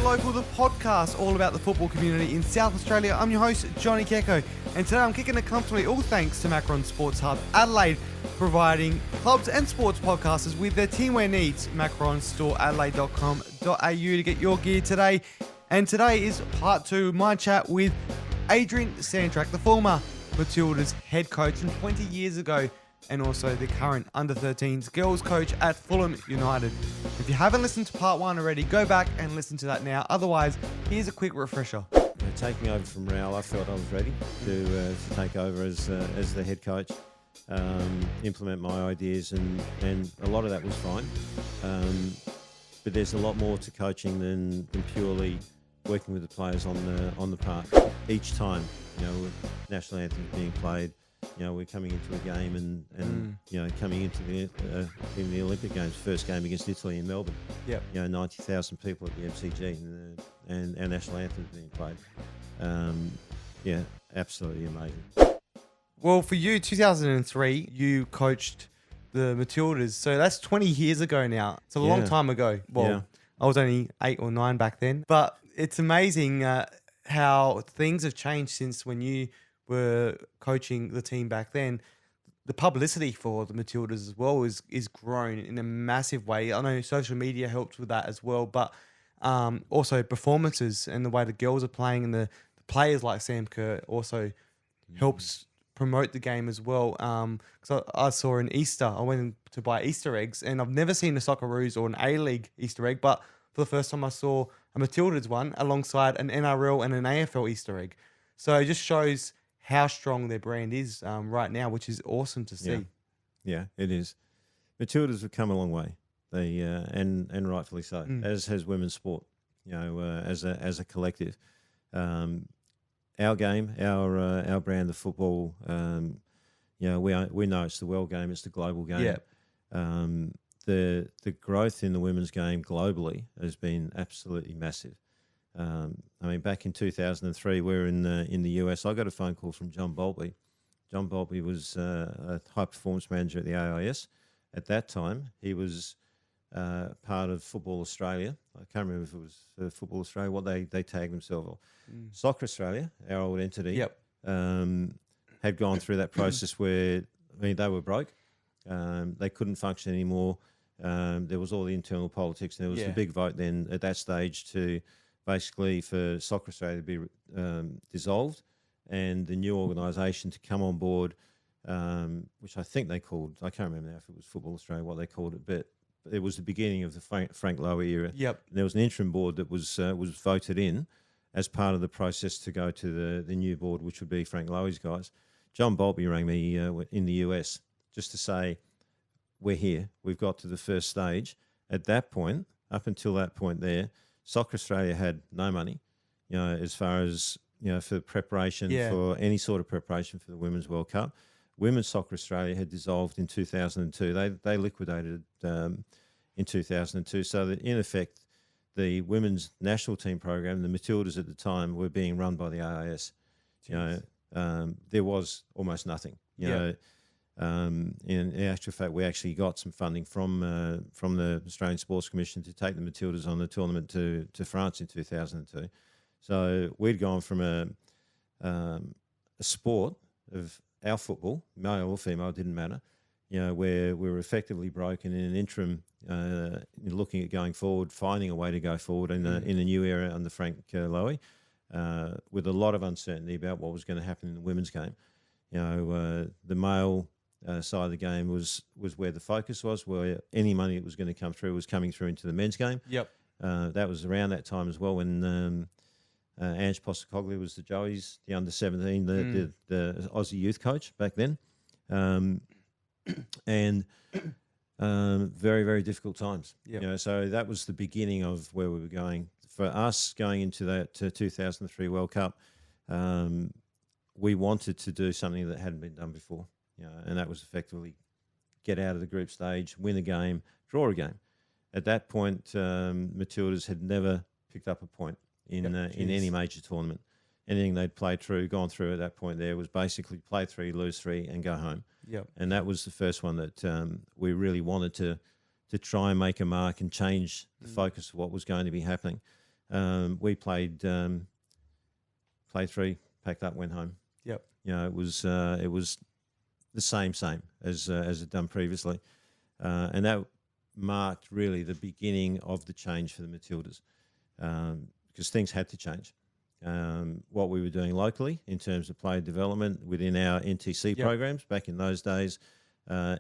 Local, the podcast all about the football community in South Australia. I'm your host, Johnny Kecko, and today I'm kicking it comfortably, all thanks to Macron Sports Hub Adelaide, providing clubs and sports podcasters with their teamwear needs. macronstoreadelaide.com.au to get your gear today. And today is part two of my chat with Adrian Santrac, the former Matildas head coach from 20 years ago, and also the current under-13s girls coach at Fulham United. If you haven't listened to part one already, go back and listen to that now. Otherwise, here's a quick refresher. Taking over from Raul, I felt I was ready to take over as the head coach, implement my ideas, and a lot of that was fine. But there's a lot more to coaching than purely working with the players on the park. Each time, with national anthem being played, we're coming into a game and coming into the in the Olympic Games, first game against Italy in Melbourne. Yep. 90,000 people at the MCG and our national anthem being played. Absolutely amazing. Well, for you, 2003, you coached the Matildas, so that's 20 years ago now. It's a long time ago. Well, I was only 8 or 9 back then, but it's amazing how things have changed since when you were coaching the team back then. The publicity for the Matildas as well is grown in a massive way. I know social media helps with that as well, but also performances and the way the girls are playing, and the players like Sam Kerr also helps promote the game as well. Because I saw an Easter, I went to buy Easter eggs, and I've never seen a Socceroos or an A-League Easter egg, but for the first time I saw a Matildas one alongside an NRL and an AFL Easter egg. So it just shows how strong their brand is right now, which is awesome to see. Yeah, it is. Matildas have come a long way. They and rightfully so, as has women's sport. As a collective, our game, our brand of football. We know it's the world game, it's the global game. Yeah. The growth in the women's game globally has been absolutely massive. Back in 2003, we were in the US. I got a phone call from John Boltby. John Boltby was a high performance manager at the AIS. At that time, he was part of Football Australia. I can't remember if it was Football Australia, what they tagged themselves. Soccer Australia, our old entity, had gone through that process where they were broke. They couldn't function anymore. There was all the internal politics, and there was the big vote then at that stage to basically for Soccer Australia to be dissolved and the new organisation to come on board, which I think they called, I can't remember now if it was Football Australia, what they called it, but it was the beginning of the Frank Lower era. Yep. And there was an interim board that was voted in as part of the process to go to the new board, which would be Frank Lowy's guys. John Boltby rang me in the US just to say, we're here. We've got to the first stage. At that point, up until that point there, Soccer Australia had no money, as far as, for preparation, for any sort of preparation for the Women's World Cup. Women's Soccer Australia had dissolved in 2002. They liquidated in 2002. So that in effect, the women's national team program, the Matildas at the time, were being run by the AIS. There was almost nothing. In actual fact, we actually got some funding from the Australian Sports Commission to take the Matildas on the tournament to France in 2002. So we'd gone from a sport of our football, male or female, didn't matter, where we were effectively broken in an interim, looking at going forward, finding a way to go forward in a new era under Frank Lowy, with a lot of uncertainty about what was going to happen in the women's game. The male side of the game was where the focus was, where any money that was going to come through was coming through into the men's game. Yep. That was around that time as well when Ange Postecoglou was the Joey's, the under-17, the Aussie youth coach back then. And very, very difficult times. Yep. So that was the beginning of where we were going. For us, going into that 2003 World Cup, we wanted to do something that hadn't been done before. And that was effectively get out of the group stage, win a game, draw a game. At that point, Matildas had never picked up a point in any major tournament. Anything they'd played through, gone through at that point there was basically play 3, lose 3 and go home. Yep. And that was the first one that we really wanted to try and make a mark and change the focus of what was going to be happening. We played 3, packed up, went home. Yep. It was the same as it done previously, and that marked really the beginning of the change for the Matildas, because things had to change. What we were doing locally in terms of player development within our NTC programs back in those days,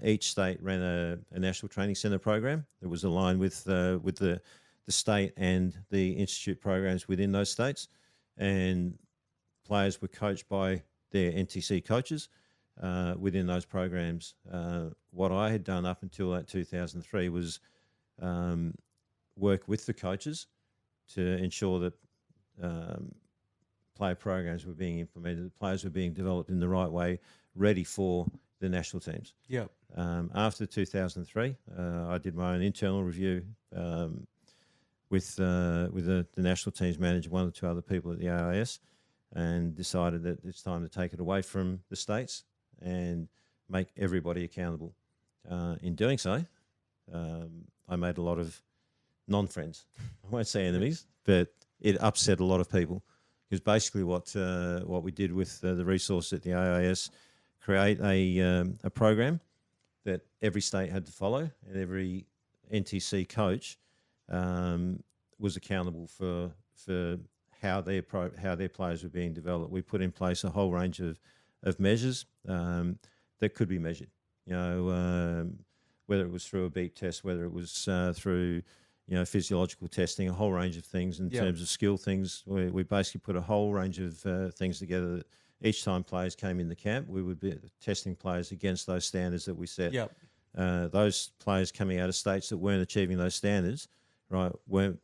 each state ran a national training centre program that was aligned with the state and the institute programs within those states, and players were coached by their NTC coaches within those programs. What I had done up until that 2003 was work with the coaches to ensure that player programs were being implemented, players were being developed in the right way, ready for the national teams. Yep. After 2003, I did my own internal review with the national teams manager, one or two other people at the AIS, and decided that it's time to take it away from the states and make everybody accountable. In doing so, I made a lot of non-friends. I won't say enemies, but it upset a lot of people, because basically what we did with the resource at the AIS, create a program that every state had to follow, and every NTC coach was accountable for how their players were being developed. We put in place a whole range of measures that could be measured. Whether it was through a beep test, whether it was through physiological testing, a whole range of things in terms of skill things. We basically put a whole range of things together that each time players came in the camp, we would be testing players against those standards that we set. Yep. Those players coming out of states that weren't achieving those standards, right, were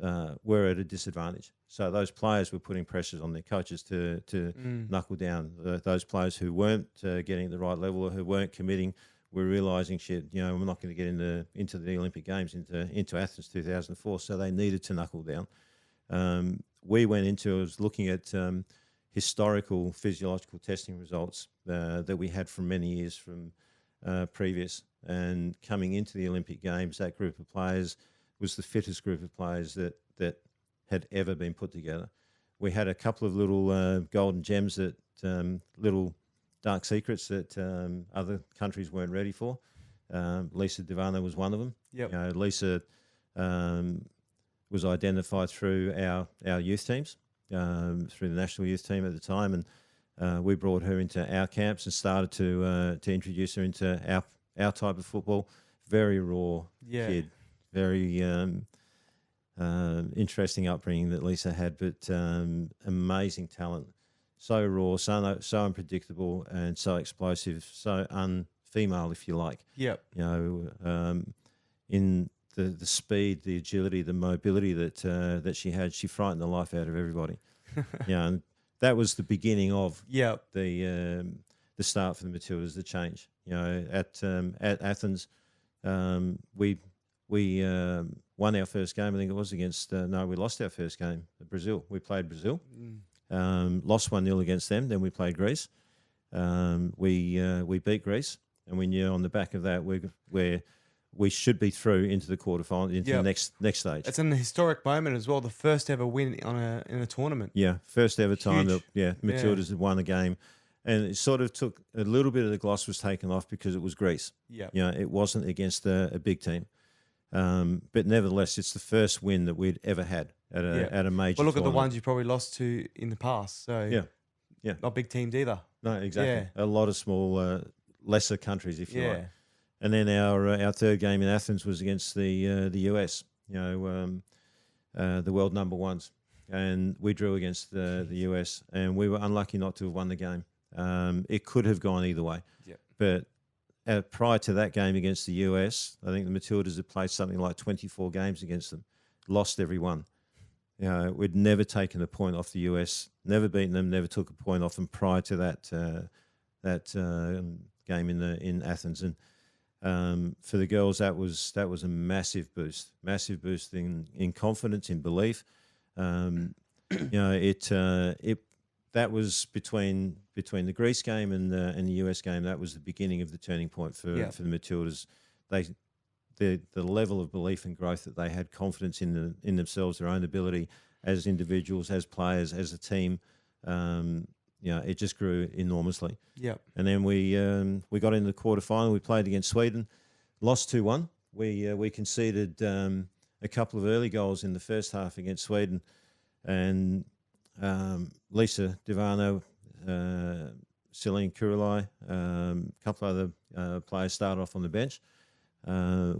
at a disadvantage. So those players were putting pressures on their coaches to knuckle down. Those players who weren't getting at the right level or who weren't committing were realising, we're not going to get into the Olympic Games, into Athens 2004, so they needed to knuckle down. We went into, was looking at historical physiological testing results that we had from many years from previous, and coming into the Olympic Games, that group of players was the fittest group of players that had ever been put together. We had a couple of little golden gems, that little dark secrets that other countries weren't ready for. Lisa Divana was one of them. Yep. Lisa was identified through our youth teams, through the national youth team at the time, and we brought her into our camps and started to introduce her into our type of football. Very raw kid, very interesting upbringing that Lisa had, but amazing talent. So raw, so unpredictable, and so explosive, so unfemale, if you like. Yep. In the speed, the agility, the mobility that she had, she frightened the life out of everybody. And that was the beginning of the start for the Matildas, the change. At Athens, we won our first game. I think it was against. We lost our first game at Brazil. We played Brazil. Lost 1-0 against them. Then we played Greece. We beat Greece, and we knew on the back of that we should be through into the quarterfinal, into the next stage. It's an historic moment as well. The first ever win in a tournament. Yeah, first ever time that Matildas had won a game, and it sort of took a little bit of the gloss was taken off because it was Greece. Yeah, it wasn't against a big team, but nevertheless, it's the first win that we'd ever had at a major. Well, look tournament. at the ones you probably lost to in the past. So not big teams either. No, exactly. A lot of small, lesser countries, if you like. And then our third game in Athens was against the US, the world number ones, and we drew against the US, and we were unlucky not to have won the game. It could have gone either way, but prior to that game against the US, I think the Matildas had played something like 24 games against them, lost every one. We'd never taken a point off the US, never beaten them, never took a point off them prior to that game in Athens. And for the girls, that was a massive boost in confidence, in belief. That was between the Greece game and the US game. That was the beginning of the turning point for the Matildas. the level of belief and growth that they had, confidence in themselves, their own ability as individuals, as players, as a team. It just grew enormously. Yep. And then we got into the quarterfinal. We played against Sweden, lost 2-1. We conceded a couple of early goals in the first half against Sweden, and Lisa Divano, Celine Kurulai, a couple of other players started off on the bench.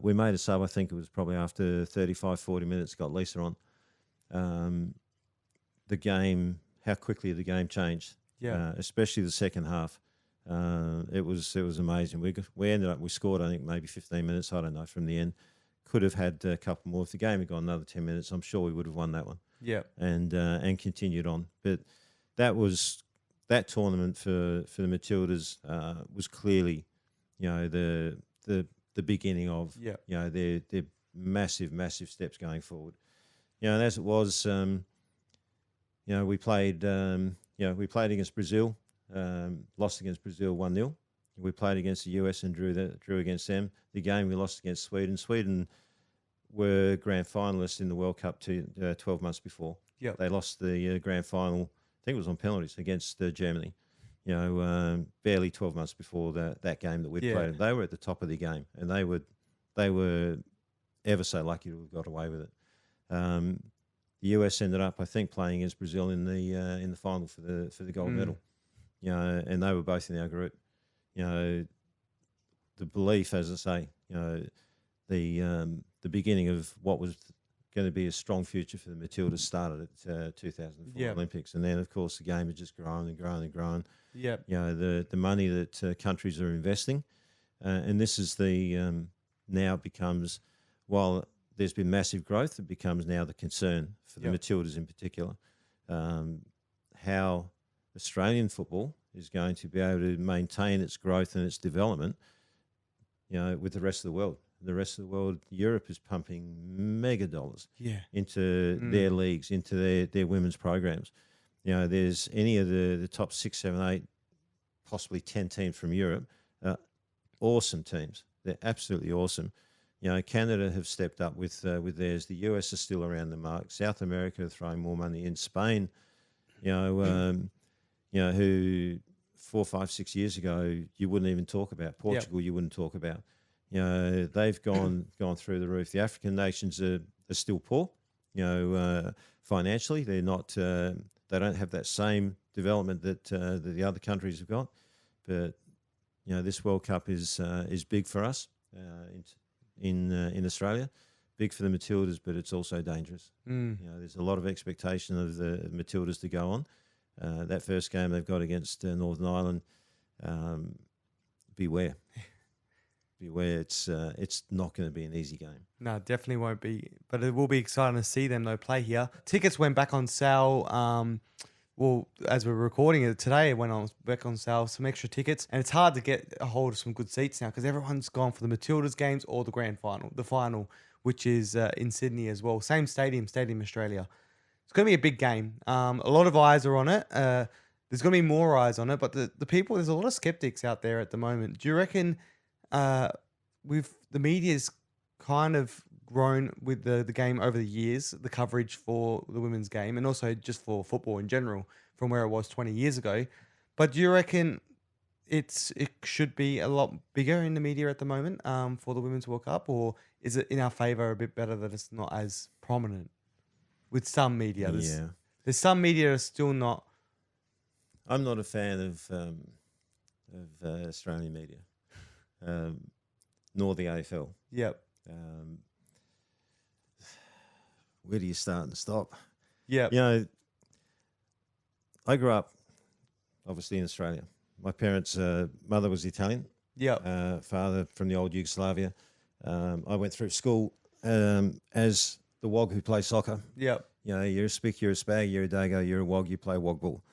We made a sub, I think it was probably after 35, 40 minutes, got Lisa on. The game, how quickly the game changed, especially the second half. It was amazing. We scored, I think, maybe 15 minutes, I don't know, from the end. Could have had a couple more. If the game had gone another 10 minutes, I'm sure we would have won that one. Yeah. And continued on. But that tournament for the Matildas was clearly, the beginning of their massive steps going forward. And as it was, we played against Brazil, lost against Brazil 1-0. We played against the US and drew against them. The game we lost against Sweden. Sweden were grand finalists in the World Cup 12 months before. Yep. They lost the grand final, I think it was on penalties, against Germany. Barely 12 months before that game that we played. They were at the top of the game, and they were ever so lucky to have got away with it. The US ended up, I think, playing against Brazil in the final for the gold medal. And they were both in our group. The belief, as I say, the beginning of what was going to be a strong future for the Matildas started at 2004 Olympics, and then of course the game had just grown and grown and grown. Yep. The money that countries are investing, and this is now becomes, while there's been massive growth, it becomes now the concern for the Matildas in particular, how Australian football is going to be able to maintain its growth and its development, with the rest of the world. The rest of the world, Europe is pumping mega dollars into their leagues, into their women's programs. There's any of the top 6, 7, 8, possibly 10 teams from Europe, awesome teams. They're absolutely awesome. Canada have stepped up with theirs. The US is still around the mark. South America are throwing more money in. Spain, who 4, 5, 6 years ago you wouldn't even talk about. Portugal, you wouldn't talk about. They've gone through the roof. The African nations are still poor. Financially, they're not. They don't have that same development that the other countries have got. But this World Cup is big for us in Australia. Big for the Matildas, but it's also dangerous. There's a lot of expectation of the Matildas to go on. That first game they've got against Northern Ireland, beware. Beware, it's not going to be an easy game. No, definitely won't be. But it will be exciting to see them, though, play here. Tickets went back on sale. As we're recording it today, it went back on sale, some extra tickets. And it's hard to get a hold of some good seats now because everyone's gone for the Matildas games or the grand final, the final, which is in Sydney as well. Same Stadium Australia. It's going to be a big game. A lot of eyes are on it. There's going to be more eyes on it. But the people, there's a lot of skeptics out there at the moment. Do you reckon... the media's kind of grown with the game over the years, the coverage for the women's game and also just for football in general from where it was 20 years ago. But do you reckon it should be a lot bigger in the media at the moment for the Women's World Cup, or is it in our favour a bit better that it's not as prominent with some media? There's some media that are still not. I'm not a fan of Australian media. Nor the AFL. Yep. Where do you start and stop? Yeah. I grew up, obviously, in Australia. My parents' mother was Italian. Yeah. Father from the old Yugoslavia. I went through school as the wog who plays soccer. Yep. You're a spick, you're a spag, you're a dago, you're a wog, you play wog ball.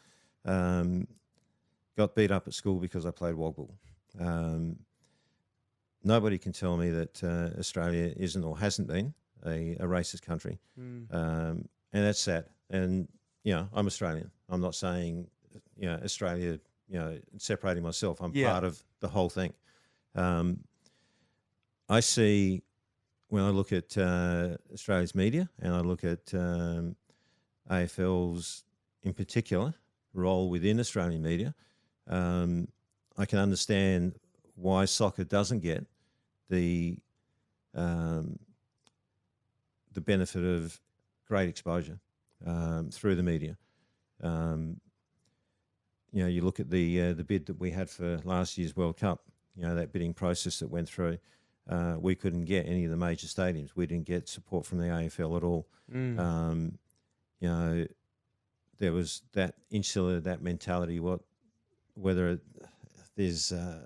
Got beat up at school because I played wog ball. Nobody can tell me that Australia isn't or hasn't been a racist country, and that's sad. And I'm Australian. I'm not saying Australia, separating myself. I'm part of the whole thing. I see when I look at Australia's media and I look at AFL's in particular role within Australian media, I can understand why soccer doesn't get the benefit of great exposure through the media. You look at the bid that we had for last year's World Cup. That bidding process that went through. We couldn't get any of the major stadiums. We didn't get support from the AFL at all. There was that insular, that mentality. Whether there's a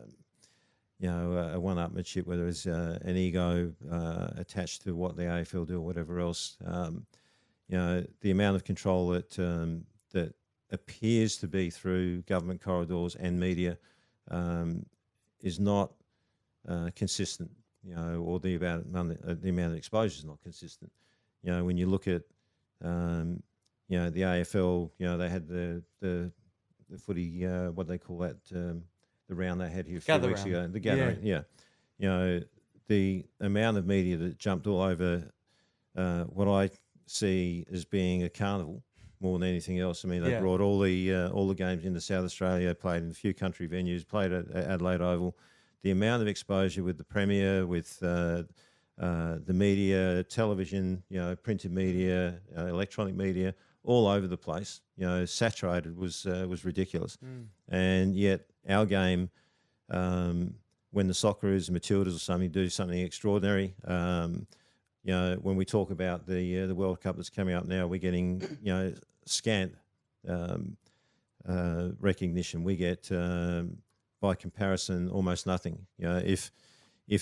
one-upmanship, whether it's an ego attached to what the AFL do or whatever else. The amount of control that appears to be through government corridors and media is not consistent. Or the amount of exposure is not consistent. When you look at the AFL, they had the footy, what they call that, the round they had here a few weeks ago, the gathering. Yeah. The amount of media that jumped all over what I see as being a carnival more than anything else. I mean, they brought all the games into South Australia, played in a few country venues, played at Adelaide Oval. The amount of exposure with the Premier, with the media, television, printed media, electronic media, all over the place, saturated was ridiculous. And yet our game, when the Socceroos, Matildas or something do something extraordinary, when we talk about the World Cup that's coming up now, we're getting scant recognition. We get by comparison almost nothing. If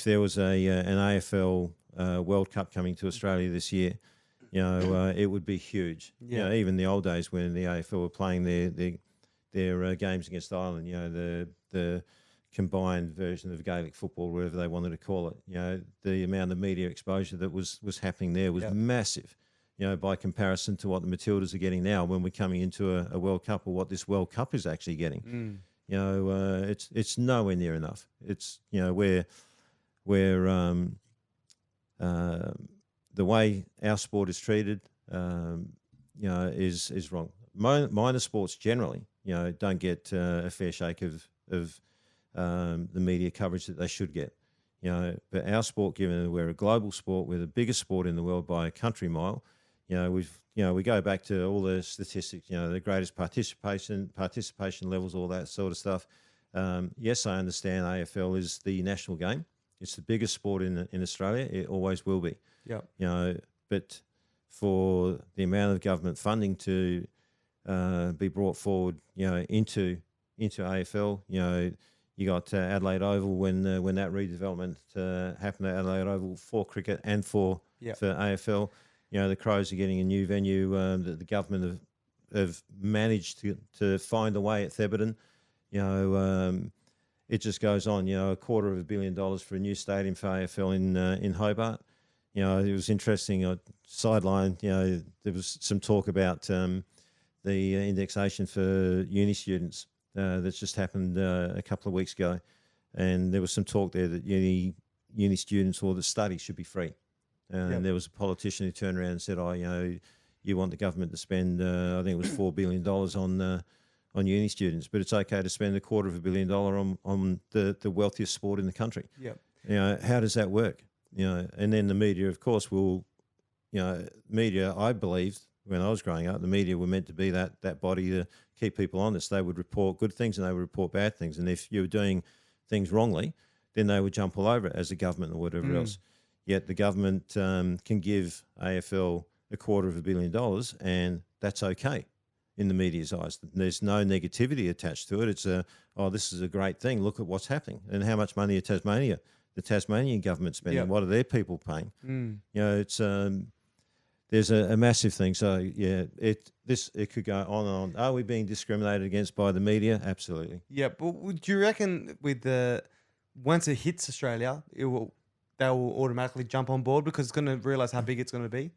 there was an AFL World Cup coming to Australia this year, it would be huge. Even the old days when the AFL were playing their games against Ireland, the combined version of Gaelic football, whatever they wanted to call it, the amount of media exposure that was happening there was massive, by comparison to what the Matildas are getting now when we're coming into a World Cup, or what this World Cup is actually getting. It's nowhere near enough. It's where the way our sport is treated, is wrong. Minor sports generally, don't get a fair shake of the media coverage that they should get. But our sport, given that we're a global sport, we're the biggest sport in the world by a country mile. We go back to all the statistics, the greatest participation levels, all that sort of stuff. Yes, I understand AFL is the national game. It's the biggest sport in Australia. It always will be. But for the amount of government funding to be brought forward, into AFL, you got Adelaide Oval when that redevelopment happened at Adelaide Oval for cricket and for AFL. The Crows are getting a new venue that the government have managed to find a way at Thebarton. It just goes on. $250 million for a new stadium for AFL in Hobart. It was interesting. Sideline. There was some talk about the indexation for uni students that's just happened a couple of weeks ago, and there was some talk there that uni students or the study should be free. And there was a politician who turned around and said, you want the government to spend, I think it was $4 billion on uni students, but it's okay to spend $250 million on the wealthiest sport in the country. How does that work? And then the media, of course, will, media, I believed when I was growing up, the media were meant to be that body to keep people honest. They would report good things and they would report bad things. And if you were doing things wrongly, then they would jump all over it as a government or whatever else. Yet the government can give AFL $250 million, and that's okay in the media's eyes. There's no negativity attached to it. It's this is a great thing. Look at what's happening. And how much money the Tasmanian government spending? What are their people paying? It's there's a massive thing. So it could go on and on. Are we being discriminated against by the media? Absolutely. Yeah, but do you reckon once it hits Australia, they will automatically jump on board because it's going to realise how big it's going to be?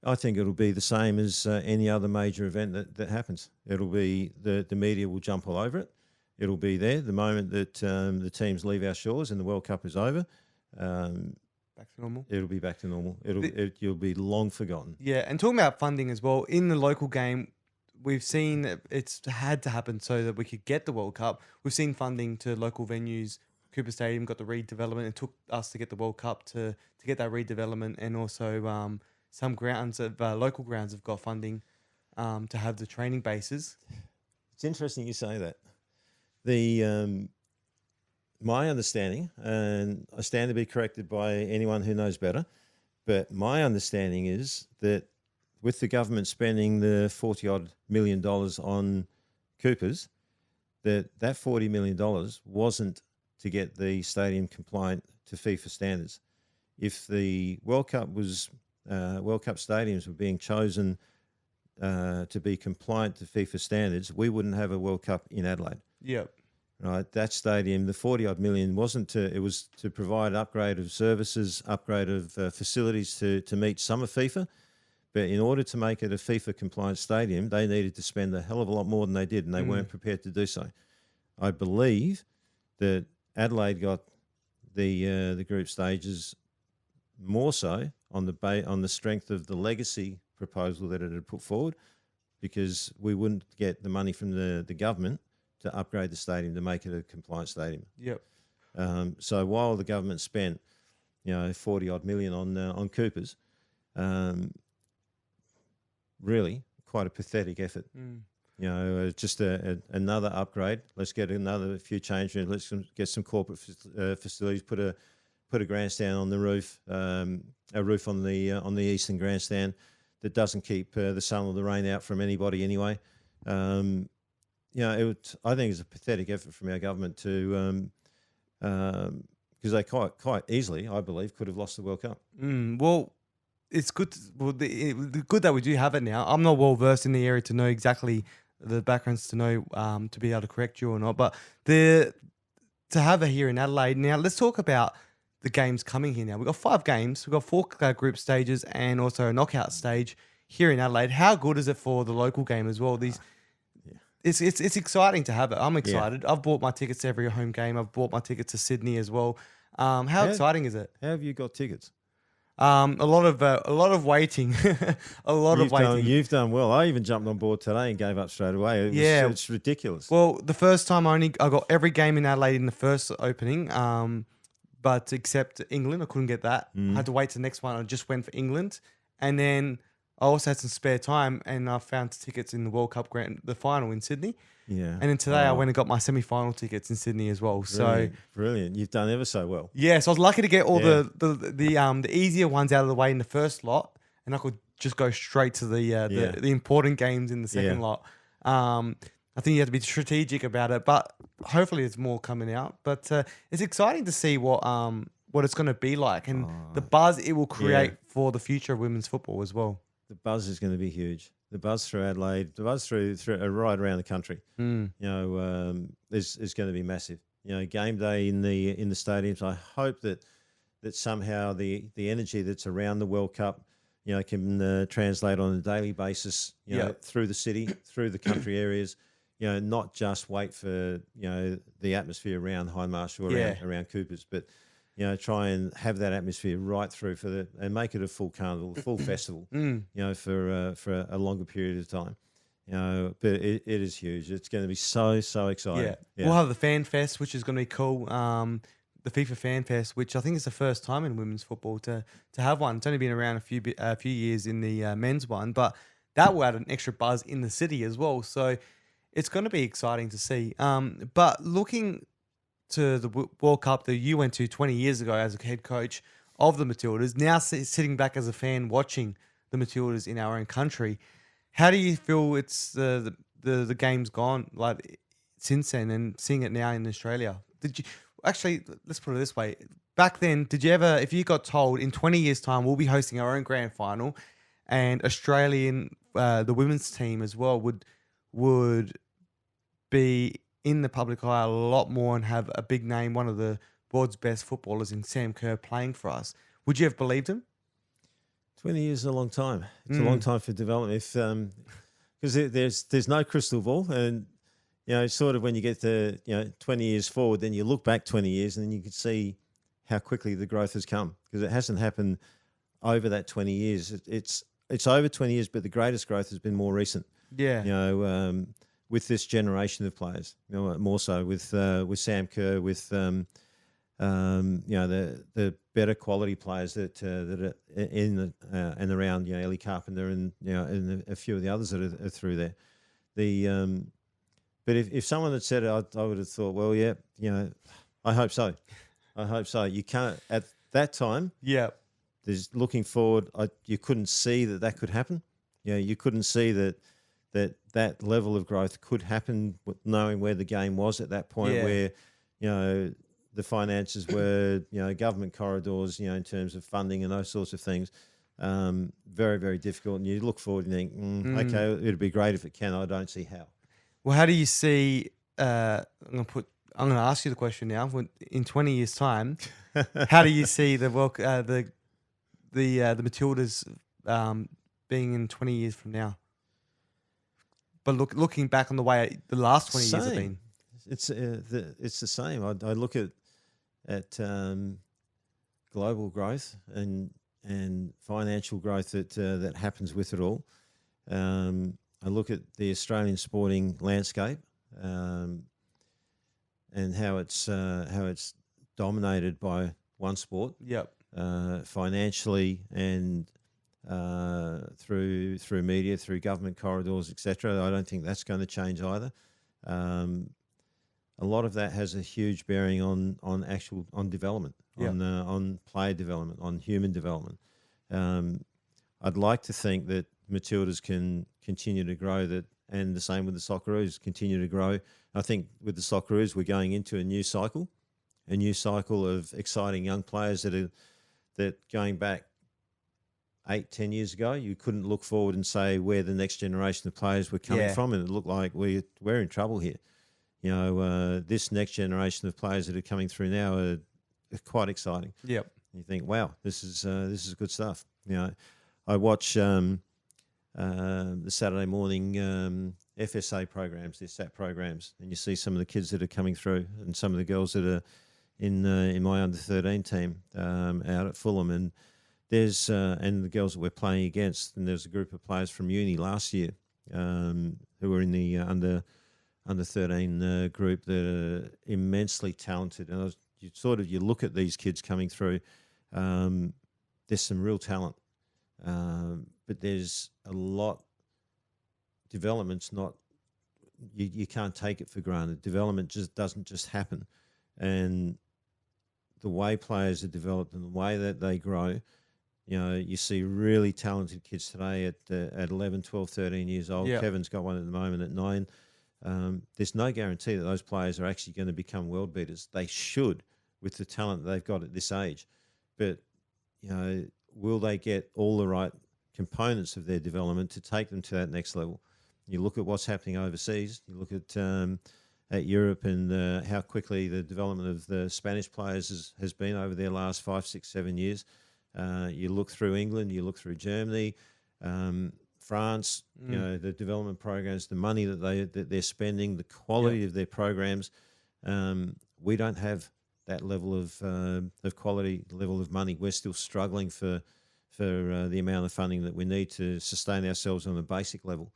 I think it'll be the same as any other major event that happens. It'll be the media will jump all over it. It'll be there the moment that the teams leave our shores and the World Cup is over. back to normal. It'll be back to normal. You'll be long forgotten. Yeah, and talking about funding as well, in the local game, we've seen that it's had to happen so that we could get the World Cup. We've seen funding to local venues. Cooper Stadium got the redevelopment. It took us to get the World Cup to get that redevelopment, and also some grounds of local grounds have got funding to have the training bases. It's interesting you say that. The my understanding, and I stand to be corrected by anyone who knows better, but my understanding is that with the government spending the $40-odd million on Coopers, that $40 million wasn't to get the stadium compliant to FIFA standards. If the World Cup stadiums were being chosen to be compliant to FIFA standards, we wouldn't have a World Cup in Adelaide. Yep. Right, that stadium, the $40-odd million wasn't to. It was to provide upgrade of services, upgrade of facilities to meet some of FIFA. But in order to make it a FIFA compliant stadium, they needed to spend a hell of a lot more than they did, and they weren't prepared to do so. I believe that Adelaide got the group stages more so on the strength of the legacy proposal that it had put forward, because we wouldn't get the money from the government to upgrade the stadium to make it a compliant stadium. Yep. So while the government spent, $40-odd million on Coopers, really quite a pathetic effort. Just another upgrade. Let's get another few change rooms. Let's get some corporate facilities. Put a grandstand on the roof, a roof on the eastern grandstand that doesn't keep the sun or the rain out from anybody anyway. I think it's a pathetic effort from our government to, because they quite easily, I believe, could have lost the World Cup. Well, it's good. Good that we do have it now. I'm not well versed in the area to know exactly the backgrounds to know to be able to correct you or not. But to have it here in Adelaide now, let's talk about the games coming here now. We've got 5 games. We've got 4 group stages and also a knockout stage here in Adelaide. How good is it for the local game as well? It's exciting to have it. I'm excited. Yeah. I've bought my tickets to every home game. I've bought my tickets to Sydney as well. How exciting is it? How have you got tickets? A lot of waiting. You've done well. I even jumped on board today and gave up straight away. It's ridiculous. Well, the first time I got every game in Adelaide in the first opening, but except England, I couldn't get that. I had to wait to the next one. I just went for England, and then I also had some spare time, and I found tickets in the World Cup the final in Sydney. Yeah. And then today I went and got my semi-final tickets in Sydney as well. Brilliant. You've done ever so well. Yeah, so I was lucky to get all the easier ones out of the way in the first lot, and I could just go straight to the important games in the second lot. I think you have to be strategic about it, but hopefully there's more coming out. But it's exciting to see what it's going to be like, and the buzz it will create for the future of women's football as well. The buzz is going to be huge. The buzz through Adelaide, the buzz through right around the country, is going to be massive. Game day in the stadiums. I hope that somehow the energy that's around the World Cup, can translate on a daily basis, through the city, through the country areas. Not just wait for the atmosphere around Hindmarsh or around Coopers, but try and have that atmosphere right through and make it a full carnival, a full festival, for a longer period of time. But it is huge. It's going to be so exciting. Yeah. We'll have the Fan Fest, which is going to be cool. The FIFA Fan Fest, which I think is the first time in women's football to have one. It's only been around a few years in the men's one, but that will add an extra buzz in the city as well. So it's going to be exciting to see. But looking to the World Cup that you went to 20 years ago as a head coach of the Matildas, now sitting back as a fan watching the Matildas in our own country, how do you feel it's the game's gone like since then and seeing it now in Australia? Did you actually, let's put it this way, back then, did you ever, if you got told in 20 years time we'll be hosting our own grand final and Australian the women's team as well would be in the public eye a lot more and have a big name, one of the world's best footballers in Sam Kerr playing for us, would you have believed him? 20 years is a long time. It's a long time for development. Because there's no crystal ball, and sort of when you get to 20 years forward, then you look back 20 years and then you can see how quickly the growth has come, because it hasn't happened over that 20 years. It's over 20 years, but the greatest growth has been more recent. Yeah. You know, with this generation of players, you know, more so with Sam Kerr, with you know, the better quality players that are in the, and around, you know, Ellie Carpenter and, you know, and a few of the others that are through there. But if someone had said it, I would have thought, well, yeah, you know, I hope so. I hope so. You can't at that time. Yeah. There's looking forward. You couldn't see that could happen. You know, you couldn't see that level of growth could happen, knowing where the game was at that point, where, you know, the finances were, you know, government corridors, you know, in terms of funding and those sorts of things, very, very difficult. And you look forward and think, okay, it'd be great if it can. I don't see how. Well, how do you see? I'm gonna ask you the question now. In 20 years' time, how do you see the Matildas being in 20 years from now? But looking back on the way the last 20 years have been, it's the same. I look at global growth and financial growth that happens with it all. I look at the Australian sporting landscape and how it's dominated by one sport. Yep. Financially and through media, through government corridors, etc. I don't think that's going to change either. A lot of that has a huge bearing on development, on player development, on human development. I'd like to think that Matildas can continue to grow, and the same with the Socceroos continue to grow. I think with the Socceroos, we're going into a new cycle of exciting young players that going back 8-10 years ago, you couldn't look forward and say where the next generation of players were coming from, and it looked like we're in trouble here. You know, this next generation of players that are coming through now are quite exciting. Yep. You think, wow, this is good stuff. You know, I watch the Saturday morning FSA programs, their SAT programs, and you see some of the kids that are coming through, and some of the girls that are in my under-13 team out at Fulham, and there's and the girls that we're playing against, and there's a group of players from uni last year who were in the under-13 group that are immensely talented. And you look at these kids coming through, there's some real talent, but there's a lot. Development's not. You can't take it for granted. Development just doesn't just happen, and the way players are developed and the way that they grow, you know, you see really talented kids today at 11, 12, 13 years old. Yep. Kevin's got one at the moment at 9. There's no guarantee that those players are actually going to become world beaters. They should, with the talent that they've got at this age. But, you know, will they get all the right components of their development to take them to that next level? You look at what's happening overseas. You look at Europe and how quickly the development of the Spanish players has been over their last 5, 6, 7 years. You look through England, you look through Germany, France. You know, the development programs, the money that they're spending, the quality of their programs. We don't have that level of quality, level of money. We're still struggling for the amount of funding that we need to sustain ourselves on a basic level.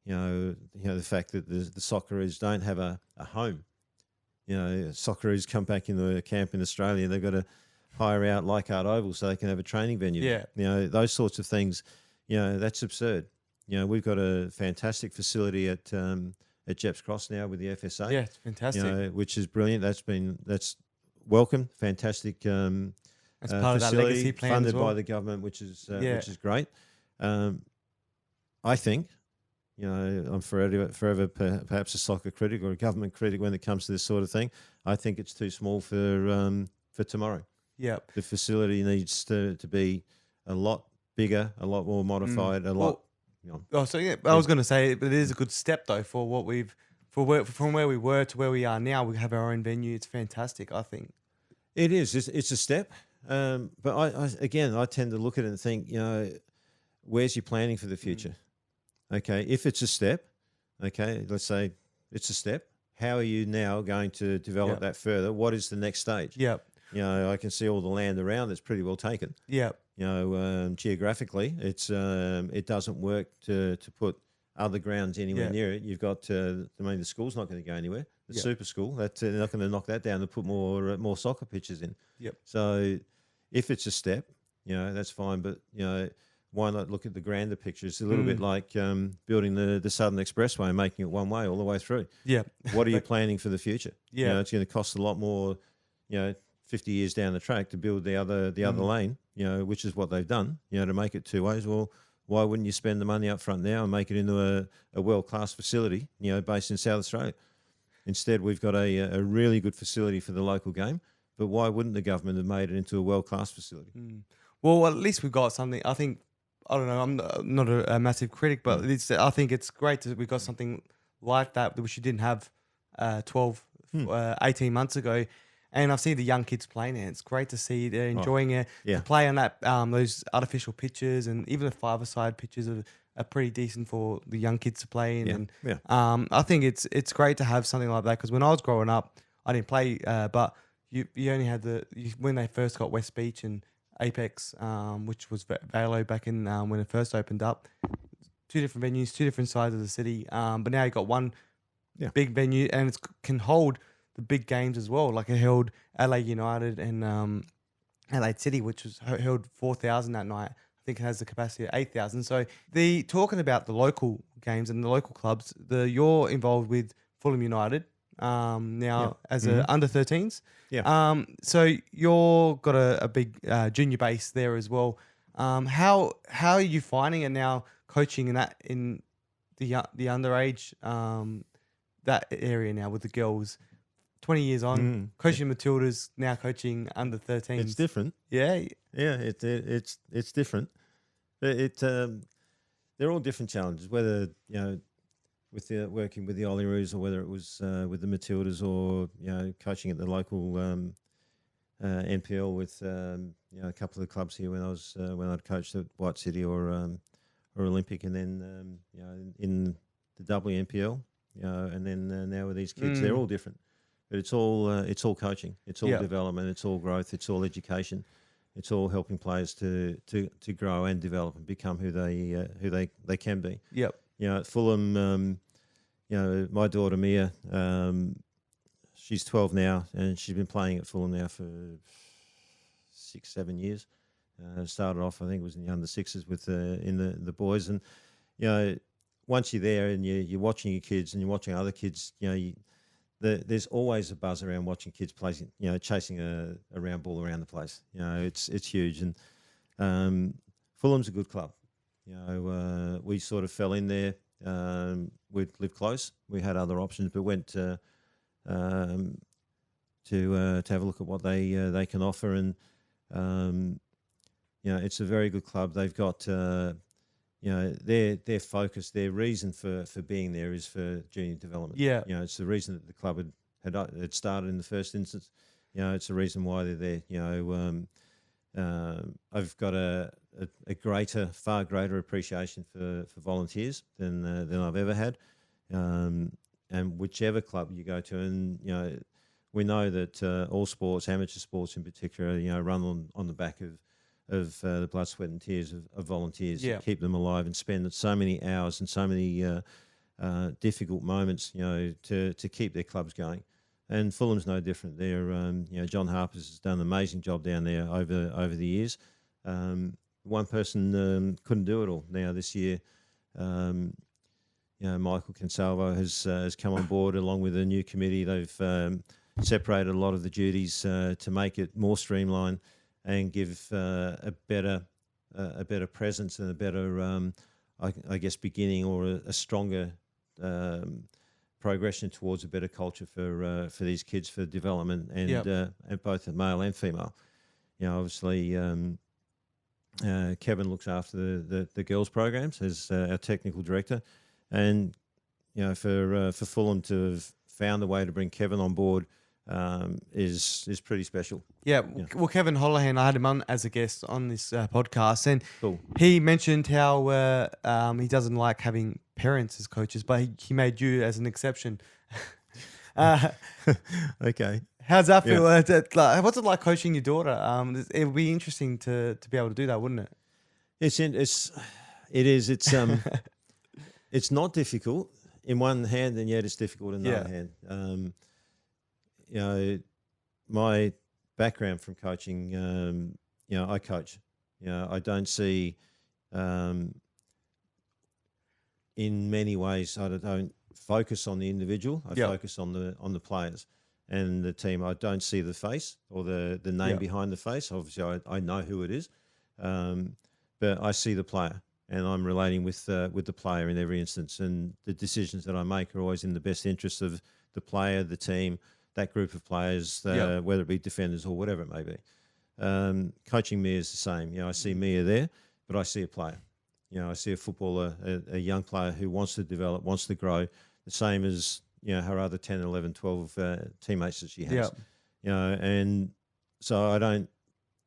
You know the fact that the Socceroos don't have a home. You know, Socceroos come back into a camp in Australia, they've got to hire out Leichhardt Oval so they can have a training venue. Yeah. You know, those sorts of things, you know, that's absurd. You know, we've got a fantastic facility at Jeps Cross now with the FSA. Yeah, it's fantastic. You know, which is brilliant. That's welcome. Fantastic. That's part of that facility legacy plan funded as well. by the government, which is great. I think, you know, I'm forever perhaps a soccer critic or a government critic when it comes to this sort of thing. I think it's too small for tomorrow. Yep. The facility needs to be a lot bigger, a lot more modified, a lot. You know, I was going to say, but it is a good step though for what from where we were to where we are now. We have our own venue. It's fantastic, I think. It is. It's a step. But I tend to look at it and think, you know, where's your planning for the future? Okay, if it's a step, okay, let's say it's a step. How are you now going to develop that further? What is the next stage? Yep. I can see all the land around that's pretty well taken. Yeah. Geographically, it doesn't work to put other grounds anywhere near it. You've got, the school's not going to go anywhere. The super school, they're not going to knock that down and put more soccer pitches in. Yep. So if it's a step, that's fine. But, why not look at the grander picture? It's a little bit like building the Southern Expressway and making it one way all the way through. Yeah. What are you planning for the future? Yeah. It's going to cost a lot more, 50 years down the track to build the other lane, which is what they've done, to make it two ways. Well, why wouldn't you spend the money up front now and make it into a world-class facility, based in South Australia? Instead, we've got a really good facility for the local game, but why wouldn't the government have made it into a world-class facility? Well, at least we've got something. I think, I don't know, I'm not a massive critic, but I think it's great that we've got something like that, which you didn't have 18 months ago. And I've seen the young kids playing it. It's great to see they're enjoying it. To play on that those artificial pitches, and even the five-a-side pitches are pretty decent for the young kids to play in. I think it's great to have something like that, because when I was growing up, I didn't play, but you only had when they first got West Beach and Apex, which was Valo back in when it first opened up. Two different venues, two different sides of the city. But now you've got one big venue, and it can hold the big games as well. Like it held LA United and LA City, which was held 4,000 that night. I think it has the capacity of 8,000. So talking about the local games and the local clubs, you're involved with Fulham United now as a under 13s. Yeah. So you're got a big junior base there as well. How are you finding it now, coaching in the underage that area now with the girls? 20 years on, coaching Matildas, now coaching under 13s. It's different. Yeah. Yeah, it's different. But they're all different challenges, whether, with working with the Olyroos, or whether it was with the Matildas, or, coaching at the local NPL with, a couple of the clubs here when I'd coached at White City or Olympic, and then, in the WNPL, and then now with these kids, they're all different. But it's all coaching, it's all development, it's all growth, it's all education, it's all helping players to grow and develop and become who they can be. Yep. At Fulham, my daughter Mia, she's 12 now, and she's been playing at Fulham now for 6-7 years. Started off, I think it was in the under sixes with in the boys, and once you're there and you're watching your kids and you're watching other kids, there's always a buzz around watching kids play, chasing a round ball around the place. It's huge. And Fulham's a good club. We sort of fell in there. We lived close. We had other options, but went to have a look at what they can offer. And it's a very good club. They've got their focus, their reason for being there is for junior development. Yeah. It's the reason that the club had started in the first instance. It's the reason why they're there. I've got a far greater appreciation for volunteers than I've ever had. And whichever club you go to, and we know that all sports, amateur sports in particular, run on the back of the blood, sweat and tears of volunteers to keep them alive and spend so many hours and so many difficult moments, to keep their clubs going. And Fulham's no different. They're, John Harper's has done an amazing job down there over the years. One person couldn't do it all. Now this year, Michael Consalvo has come on board along with a new committee. They've separated a lot of the duties to make it more streamlined and give a better presence and a better, I guess, beginning or a stronger progression towards a better culture for these kids for development and both male and female. Obviously, Kevin looks after the girls programs as our technical director, and for Fulham to have found a way to bring Kevin on board is pretty special. Yeah. Well, Kevin Holohan, I had him on as a guest on this podcast, and he mentioned how he doesn't like having parents as coaches, but he made you as an exception. Okay. How's that feel? What's it like coaching your daughter? It would be interesting to be able to do that, wouldn't it? It is. It's not difficult in one hand, and yet it's difficult in the other hand. You know, my background from coaching, you know, I coach. You know, I don't see, in many ways, I don't focus on the individual. I focus on the players and the team. I don't see the face or the name behind the face. Obviously, I know who it is, but I see the player, and I'm relating with the player in every instance. And the decisions that I make are always in the best interest of the player, the team, that group of players, whether it be defenders or whatever it may be. Coaching Mia is the same. You know, I see Mia there, but I see a player. You know, I see a footballer, a young player who wants to develop, wants to grow, the same as, you know, her other 10, 11, 12 teammates that she has. You know, and so I don't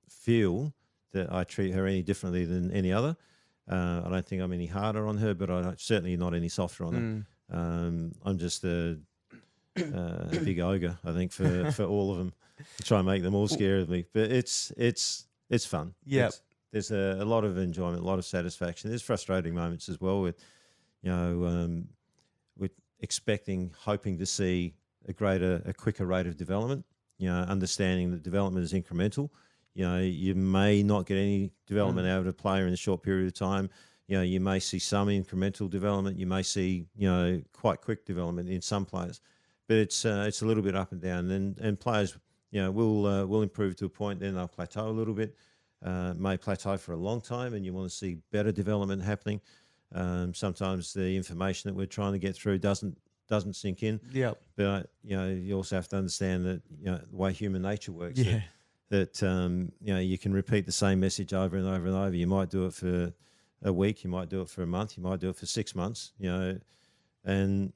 feel that I treat her any differently than any other. I don't think I'm any harder on her, but I'm certainly not any softer on her. I'm just a big ogre, I think, for all of them. To try and make them all scared of me, but it's fun. Yeah, there's a lot of enjoyment, a lot of satisfaction. There's frustrating moments as well with, you know, with hoping to see a quicker rate of development. You know, understanding that development is incremental. You know, you may not get any development out of a player in a short period of time. You know, you may see some incremental development. You may see, you know, quite quick development in some players, but it's a little bit up and down. And players, you know, will improve to a point, then they'll plateau a little bit, may plateau for a long time, and you want to see better development happening. Sometimes the information that we're trying to get through doesn't sink in. Yeah. But, you know, you also have to understand that, you know, the way human nature works, that you know, you can repeat the same message over and over and over. You might do it for a week, you might do it for a month, you might do it for 6 months, you know, and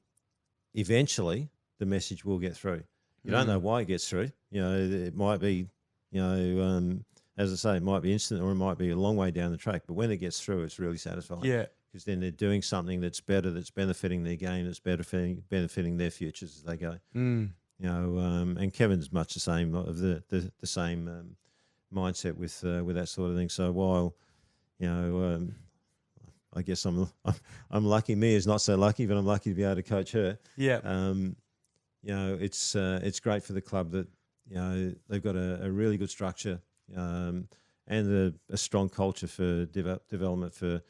eventually the message will get through. You don't know why it gets through. You know, it might be, you know, as I say, it might be instant or it might be a long way down the track. But when it gets through, it's really satisfying. Yeah. Because then they're doing something that's better, that's benefiting their game, that's benefiting their futures as they go. You know, and Kevin's much the same, of the same mindset with that sort of thing. So while, you know, I guess I'm lucky. Mia's not so lucky, but I'm lucky to be able to coach her. Yeah. You know, it's great for the club that, you know, they've got a really good structure, and a strong culture for development for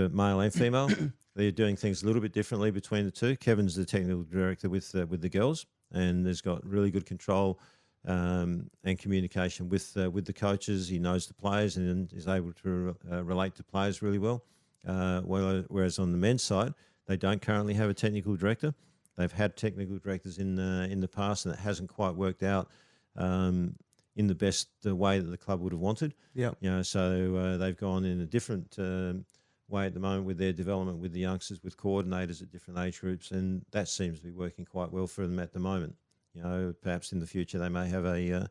male and female. They're doing things a little bit differently between the two. Kevin's the technical director with the girls, and has got really good control and communication with the coaches. He knows the players and is able to relate to players really well. Whereas on the men's side, they don't currently have a technical director. They've had technical directors in the past, and it hasn't quite worked out in the best way that the club would have wanted. Yeah. You know, so they've gone in a different way at the moment with their development with the youngsters, with coordinators at different age groups, and that seems to be working quite well for them at the moment. You know, perhaps in the future they may have a you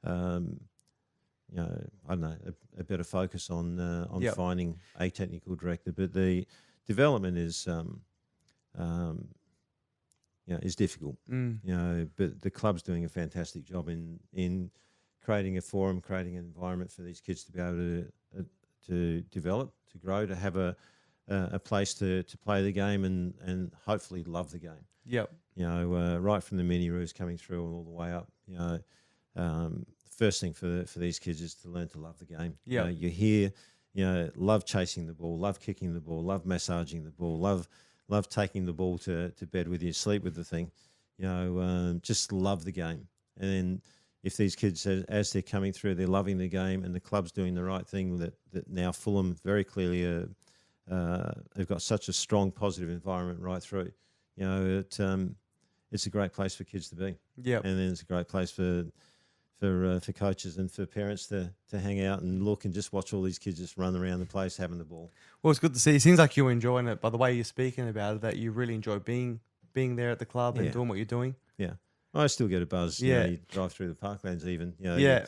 know, I don't know, a better focus on finding a technical director, but the development is you know, is difficult. You know, but the club's doing a fantastic job in creating a forum, creating an environment for these kids to be able to develop, to grow, to have a place to play the game and hopefully love the game. Yep. You know, right from the mini roos coming through and all the way up. You know, first thing for these kids is to learn to love the game. Yeah. You know, you hear, you know, love chasing the ball, love kicking the ball, love massaging the ball, love taking the ball to bed with you, sleep with the thing. You know, just love the game. And then if these kids, as they're coming through, they're loving the game and the club's doing the right thing, that now Fulham very clearly they've got such a strong positive environment right through. You know, it's a great place for kids to be. Yeah. And then it's a great place for coaches and for parents to hang out and look and just watch all these kids just run around the place having the ball. Well, it's good to see. It seems like you're enjoying it by the way you're speaking about it, that you really enjoy being there at the club and doing what you're doing. Yeah. I still get a buzz. Yeah. You know, you drive through the parklands even. You know, Yeah.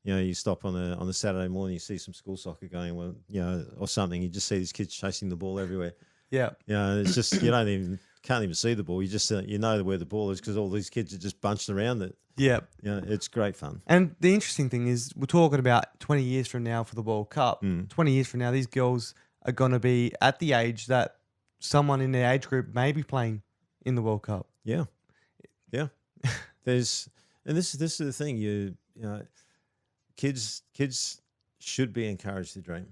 You stop on a Saturday morning, you see some school soccer going, well, you know, or something. You just see these kids chasing the ball everywhere. Yeah. You know, it's just, you don't even can't even see the ball. You just you know where the ball is because all these kids are just bunched around it. Yeah. It's great fun. And the interesting thing is we're talking about 20 years from now for the World Cup. 20 years from now, these girls are going to be at the age that someone in their age group may be playing in the World Cup. Yeah. This is the thing. You know, kids should be encouraged to dream.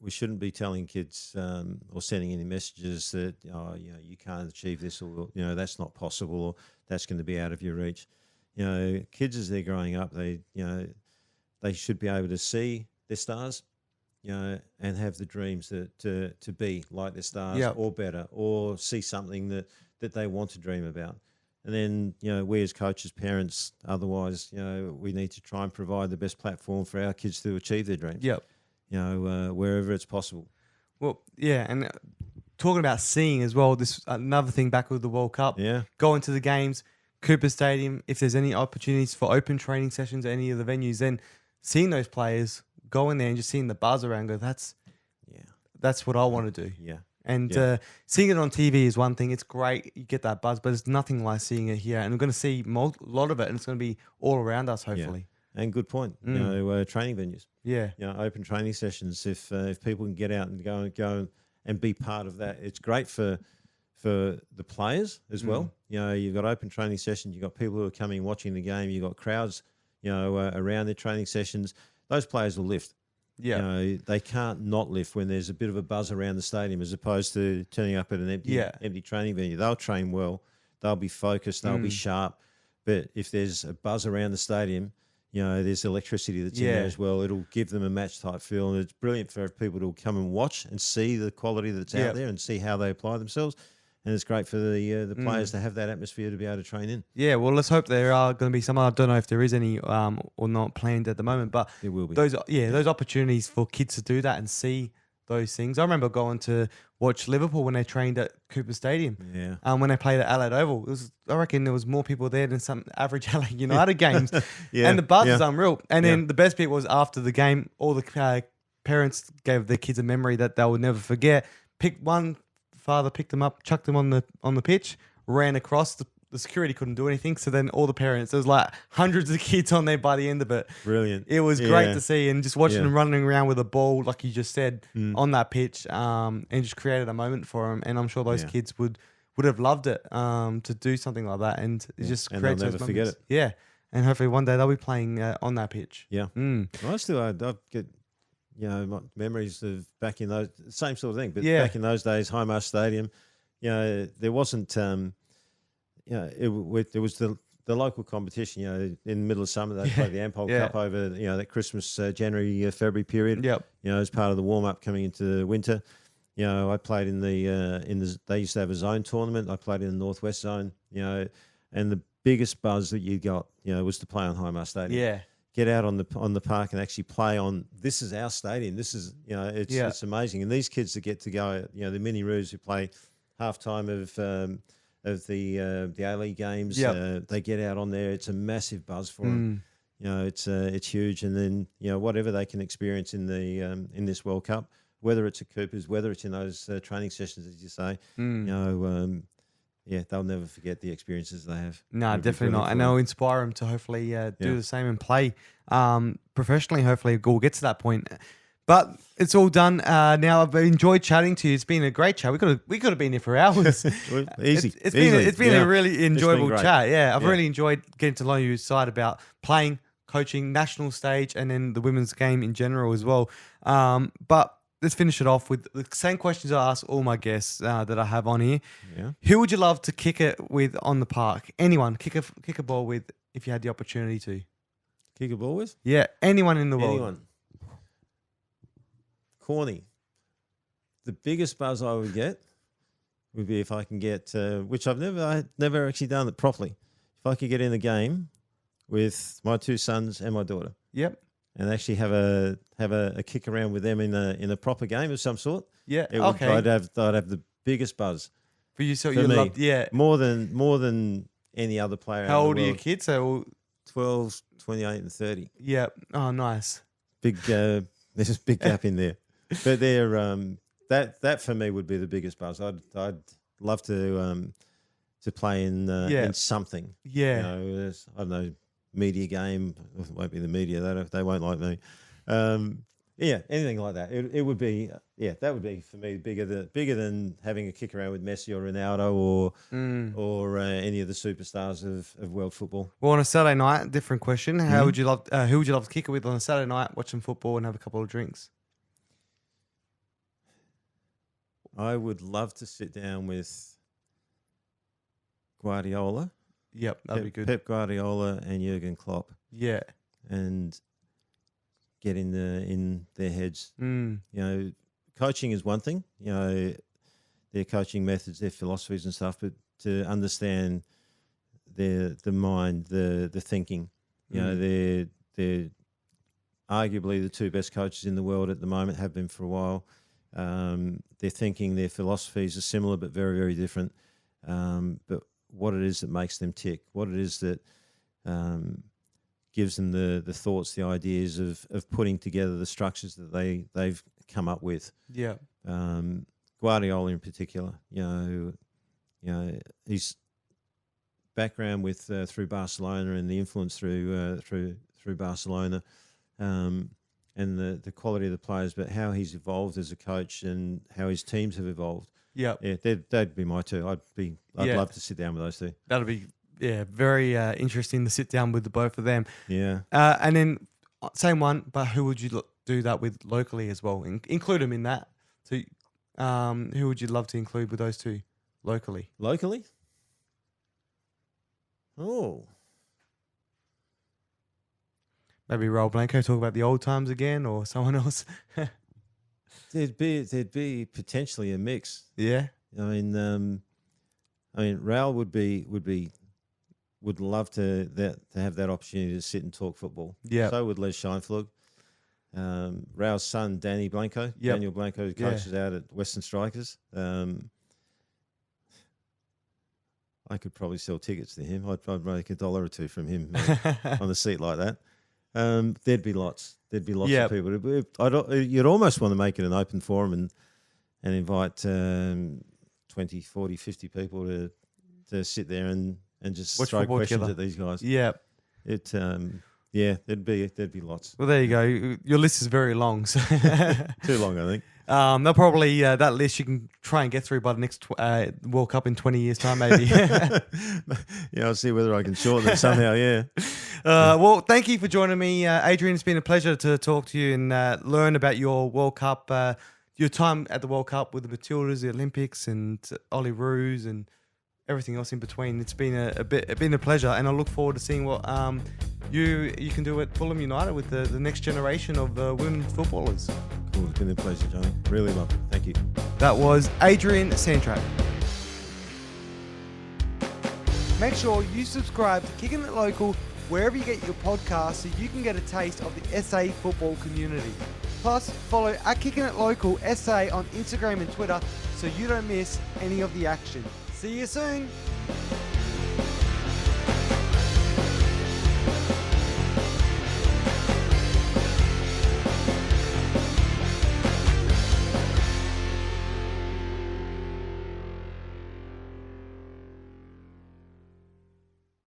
We shouldn't be telling kids or sending any messages that you can't achieve this, or that's not possible, or that's going to be out of your reach. Kids as they're growing up, they should be able to see their stars, and have the dreams to be like their stars or better, or see something that they want to dream about. And then, we as coaches, parents, otherwise, we need to try and provide the best platform for our kids to achieve their dreams. Yep. Wherever it's possible. Well, yeah, and talking about seeing as well, this another thing back with the World Cup. Yeah. Going to the games, Cooper Stadium, if there's any opportunities for open training sessions at any of the venues, then seeing those players go in there and just seeing the buzz around, that's what I want to do. Yeah. And seeing it on TV is one thing. It's great. You get that buzz, but it's nothing like seeing it here. And we're going to see a lot of it, and it's going to be all around us, hopefully. Yeah. And good point. Training venues. Yeah. Open training sessions. If people can get out and go and be part of that, it's great for the players as well. You've got open training sessions. You've got people who are coming watching the game. You've got crowds, around their training sessions. Those players will lift. Yeah, they can't not lift when there's a bit of a buzz around the stadium, as opposed to turning up at an empty training venue. They'll train well, they'll be focused, they'll be sharp. But if there's a buzz around the stadium, there's electricity that's in there as well. It'll give them a match type feel, and it's brilliant for people to come and watch and see the quality that's out there and see how they apply themselves. And it's great for the players to have that atmosphere to be able to train in. Yeah, well, let's hope there are going to be some. I don't know if there is any or not planned at the moment, but there will be. Those opportunities for kids to do that and see those things. I remember going to watch Liverpool when they trained at Cooper Stadium. Yeah. When they played at Adelaide Oval, I reckon there was more people there than some average Adelaide United games. And the buzz is unreal. And then the best bit was after the game, all the parents gave their kids a memory that they would never forget. Father picked them up, chucked them on the pitch, ran across. The security couldn't do anything. So then all the parents, there was like hundreds of kids on there by the end of it. Brilliant. It was great to see, and just watching them running around with a ball, like you just said, on that pitch, and just created a moment for them. And I'm sure those kids would have loved it to do something like that. And it just creates those moments. Forget it. Yeah. And hopefully one day they'll be playing on that pitch. Yeah. I get my memories of back in those, same sort of thing, but back in those days, Highmarsh Stadium, there wasn't, there was the local competition, in the middle of summer, they played the Ampol Cup over, that Christmas, January, February period, as part of the warm-up coming into winter. I played in the they used to have a zone tournament. I played in the Northwest Zone, and the biggest buzz that you got, was to play on Highmarsh Stadium. Yeah. Get out on the park and actually play on. This is our stadium. This is it's amazing. And these kids that get to go, the mini roos who play halftime of the A-League games, they get out on there. It's a massive buzz for them. It's huge. And then whatever they can experience in this World Cup, whether it's at Coopers, whether it's in those training sessions, as you say, they'll never forget the experiences they have. No, definitely not. And they'll inspire them to hopefully do the same and play professionally. Hopefully we'll get to that point. But it's all done. Now I've enjoyed chatting to you. It's been a great chat. We could have been here for hours. Easy. It's been a really enjoyable chat. Yeah, I've really enjoyed getting to know your side about playing, coaching, national stage, and then the women's game in general as well. But let's finish it off with the same questions I ask all my guests that I have on here. Yeah. Who would you love to kick it with on the park? Anyone. Kick a ball with if you had the opportunity to. Kick a ball with? Yeah, anyone in the world. Anyone. Corny. The biggest buzz I would get would be if I can get, which I had never actually done it properly. If I could get in the game with my two sons and my daughter. Yep. And actually have a kick around with them in a proper game of some sort. Yeah, I'd have the biggest buzz for you. So you loved, more than any other player. How old are your kids? 12, 28, and 30. Yeah. Oh, nice. Big. There's a big gap in there, but they're that for me would be the biggest buzz. I'd love to play in something. Yeah. You know, I don't know, media game. It won't be the media. They won't like me. Yeah, anything like that. It would be, that would be for me bigger than having a kick around with Messi or Ronaldo or any of the superstars of world football. Well, on a Saturday night, different question. Who would you love to kick it with on a Saturday night, watching football and have a couple of drinks? I would love to sit down with Guardiola. Yep, that'd be good. Pep Guardiola and Jurgen Klopp. Yeah. And get in their heads. Mm. You know, coaching is one thing. You know, their coaching methods, their philosophies and stuff, but to understand the mind, the thinking. You know, they're arguably the two best coaches in the world at the moment, have been for a while. Their thinking, their philosophies are similar but very, very different. But what it is that makes them tick, what it is that gives them the thoughts, the ideas of putting together the structures that they've come up with. Yeah. Guardiola in particular, you know, his background with through Barcelona and the influence through Barcelona, and the quality of the players, but how he's evolved as a coach and how his teams have evolved. Yeah, that'd be my two. I'd love to sit down with those two. That'll be very interesting to sit down with the both of them. Yeah, and then same one, but who would you do that with locally as well? Include them in that. So, who would you love to include with those two locally? Locally? Oh, maybe Raul Blanco, talk about the old times again, or someone else. There'd be potentially a mix. Yeah. I mean, Raul would love to have that opportunity to sit and talk football. Yeah. So would Les Scheinflug. Raul's son, Danny Blanco. Yep. Daniel Blanco, who coaches out at Western Strikers. I could probably sell tickets to him. I'd make $1 or $2 from him on a seat like that. There'd be lots. There'd be lots of people. You'd almost want to make it an open forum and invite 20, 40, 50 people to sit there and just throw questions at these guys. Yeah. There'd be lots. Well, there you go. Your list is very long. So Too long, I think. They'll probably that list you can try and get through by the next World Cup in 20 years' time, maybe. Yeah, I'll see whether I can shorten it somehow. Yeah. Well, thank you for joining me, Adrian. It's been a pleasure to talk to you and learn about your World Cup, your time at the World Cup with the Matildas, the Olympics, and Ollie Roos, and everything else in between. It's been a pleasure, and I look forward to seeing what you can do at Fulham United with the next generation of women's footballers. Cool, it's been a pleasure, Johnny. Really love it. Thank you. That was Adrian Santrac. Make sure you subscribe to Kicking It Local wherever you get your podcasts so you can get a taste of the SA football community. Plus, follow Kicking It Local SA on Instagram and Twitter so you don't miss any of the action. See you soon.